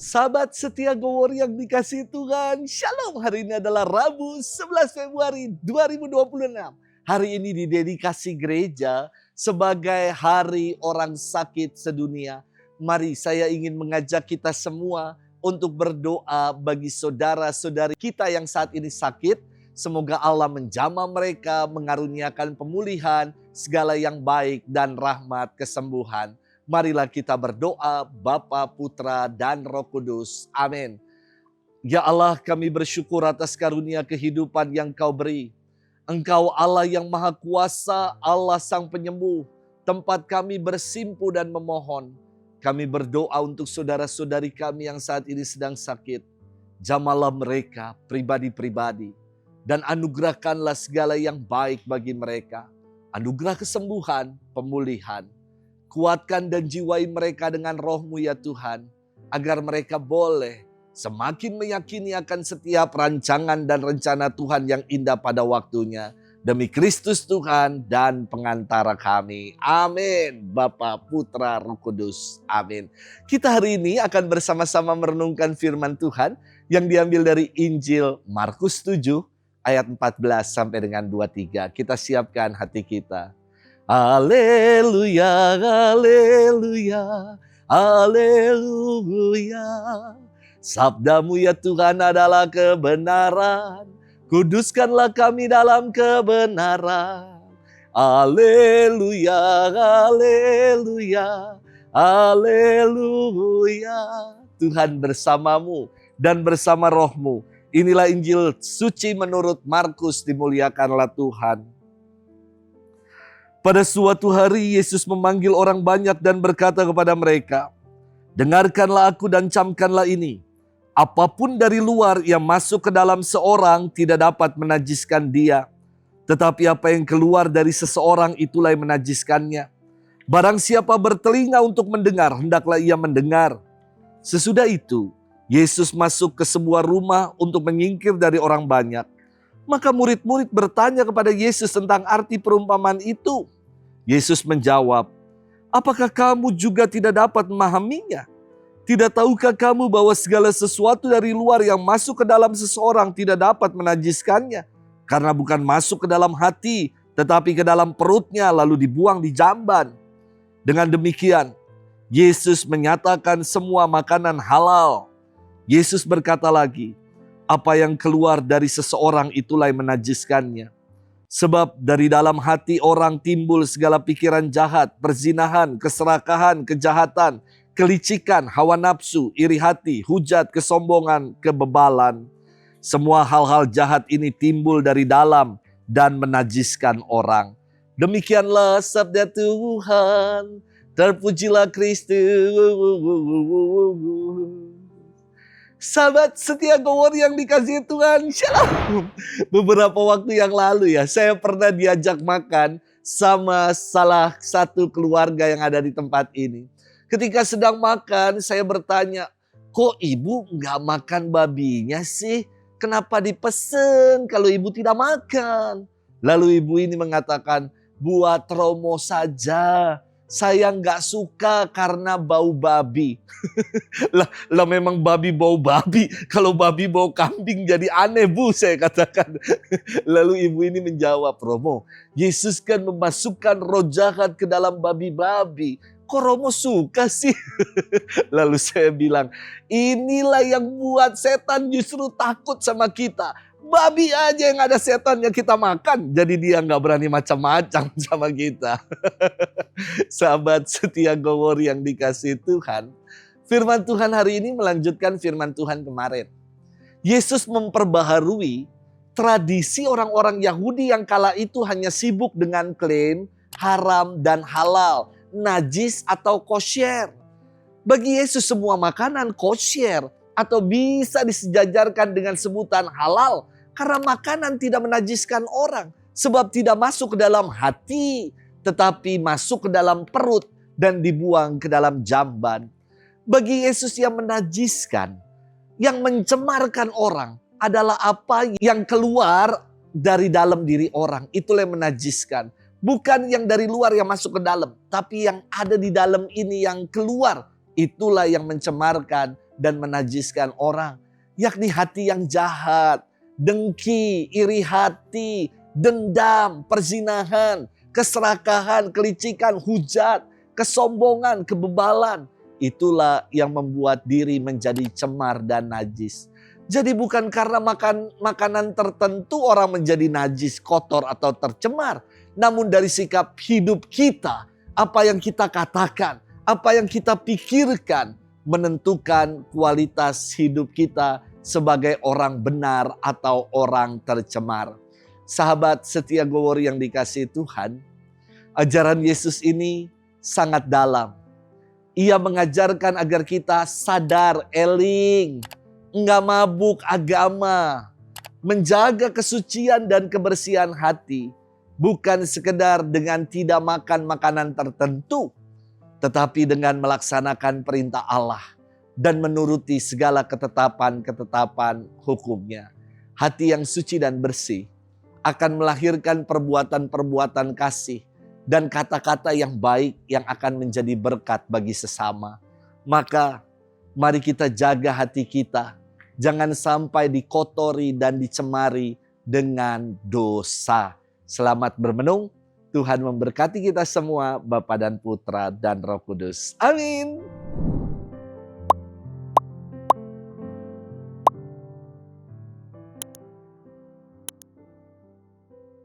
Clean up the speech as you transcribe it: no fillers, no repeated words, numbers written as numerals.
Sahabat setia Gowor yang dikasihi Tuhan, Shalom. Hari ini adalah Rabu 11 Februari 2026. Hari ini didedikasi gereja sebagai hari orang sakit sedunia. Mari saya ingin mengajak kita semua untuk berdoa bagi saudara-saudari kita yang saat ini sakit. Semoga Allah menjamah mereka, mengaruniakan pemulihan, segala yang baik dan rahmat kesembuhan. Marilah kita berdoa, Bapa, Putra, dan Roh Kudus. Amin. Ya Allah, kami bersyukur atas karunia kehidupan yang Kau beri. Engkau Allah yang Maha Kuasa, Allah Sang Penyembuh. Tempat kami bersimpu dan memohon. Kami berdoa untuk saudara-saudari kami yang saat ini sedang sakit. Jamahlah mereka pribadi-pribadi. Dan anugerahkanlah segala yang baik bagi mereka. Anugerah kesembuhan, pemulihan. Kuatkan dan jiwai mereka dengan Roh-Mu ya Tuhan, agar mereka boleh semakin meyakini akan setiap rancangan dan rencana Tuhan yang indah pada waktunya. Demi Kristus Tuhan dan pengantara kami. Amin. Bapa, Putra, Roh Kudus. Amin. Kita hari ini akan bersama-sama merenungkan firman Tuhan yang diambil dari Injil Markus 7 ayat 14 sampai dengan 23. Kita siapkan hati kita. Haleluya, haleluya, haleluya. Sabdamu ya Tuhan adalah kebenaran. Kuduskanlah kami dalam kebenaran. Haleluya, haleluya, haleluya. Tuhan bersamamu dan bersama rohmu. Inilah Injil suci menurut Markus, dimuliakanlah Tuhan. Pada suatu hari Yesus memanggil orang banyak dan berkata kepada mereka, "Dengarkanlah aku dan camkanlah ini. Apapun dari luar yang masuk ke dalam seorang tidak dapat menajiskan dia. Tetapi apa yang keluar dari seseorang itulah yang menajiskannya. Barang siapa bertelinga untuk mendengar, hendaklah ia mendengar." Sesudah itu, Yesus masuk ke sebuah rumah untuk menyingkir dari orang banyak. Maka murid-murid bertanya kepada Yesus tentang arti perumpamaan itu. Yesus menjawab, "Apakah kamu juga tidak dapat memahaminya? Tidak tahukah kamu bahwa segala sesuatu dari luar yang masuk ke dalam seseorang tidak dapat menajiskannya? Karena bukan masuk ke dalam hati, tetapi ke dalam perutnya lalu dibuang di jamban." Dengan demikian, Yesus menyatakan semua makanan halal. Yesus berkata lagi, "Apa yang keluar dari seseorang itulah yang menajiskannya. Sebab dari dalam hati orang timbul segala pikiran jahat, perzinahan, keserakahan, kejahatan, kelicikan, hawa nafsu, iri hati, hujat, kesombongan, kebebalan. Semua hal-hal jahat ini timbul dari dalam dan menajiskan orang." Demikianlah sabda Tuhan. Terpujilah Kristus. Sahabat setia Gowor yang dikasihi Tuhan, Shalom. Beberapa waktu yang lalu saya pernah diajak makan sama salah satu keluarga yang ada di tempat ini. Ketika sedang makan, saya bertanya, "Kok ibu nggak makan babinya sih? Kenapa dipesen kalau ibu tidak makan?" Lalu ibu ini mengatakan, "Buat Romo saja. Saya nggak suka karena bau babi." Lah memang babi bau babi. Kalau babi bau kambing jadi aneh, Bu, saya katakan. Lalu ibu ini menjawab, "Romo, Yesus kan memasukkan roh jahat ke dalam babi-babi. Kok Romo suka sih?" Lalu saya bilang, inilah yang buat setan justru takut sama kita. Babi aja yang ada setan yang kita makan. Jadi dia gak berani macam-macam sama kita. Sahabat setia Gowor yang dikasihi Tuhan. Firman Tuhan hari ini melanjutkan firman Tuhan kemarin. Yesus memperbaharui tradisi orang-orang Yahudi yang kala itu hanya sibuk dengan klaim haram dan halal, najis atau kosher. Bagi Yesus semua makanan kosher atau bisa disejajarkan dengan sebutan halal karena makanan tidak menajiskan orang sebab tidak masuk ke dalam hati tetapi masuk ke dalam perut dan dibuang ke dalam jamban. Bagi Yesus yang menajiskan, yang mencemarkan orang adalah apa yang keluar dari dalam diri orang. Itulah yang menajiskan. Bukan yang dari luar yang masuk ke dalam, tapi yang ada di dalam ini yang keluar. Itulah yang mencemarkan dan menajiskan orang, yakni hati yang jahat, dengki, iri hati, dendam, perzinahan, keserakahan, kelicikan, hujat, kesombongan, kebebalan. Itulah yang membuat diri menjadi cemar dan najis. Jadi bukan karena makan makanan tertentu orang menjadi najis, kotor atau tercemar. Namun dari sikap hidup kita, apa yang kita katakan, apa yang kita pikirkan, menentukan kualitas hidup kita sebagai orang benar atau orang tercemar. Sahabat setia Gowori yang dikasihi Tuhan, ajaran Yesus ini sangat dalam. Ia mengajarkan agar kita sadar, eling, enggak mabuk agama, menjaga kesucian dan kebersihan hati, bukan sekedar dengan tidak makan makanan tertentu, tetapi dengan melaksanakan perintah Allah dan menuruti segala ketetapan-ketetapan hukumnya. Hati yang suci dan bersih akan melahirkan perbuatan-perbuatan kasih dan kata-kata yang baik yang akan menjadi berkat bagi sesama. Maka mari kita jaga hati kita, jangan sampai dikotori dan dicemari dengan dosa. Selamat bermenung, Tuhan memberkati kita semua, Bapa dan Putra dan Roh Kudus. Amin.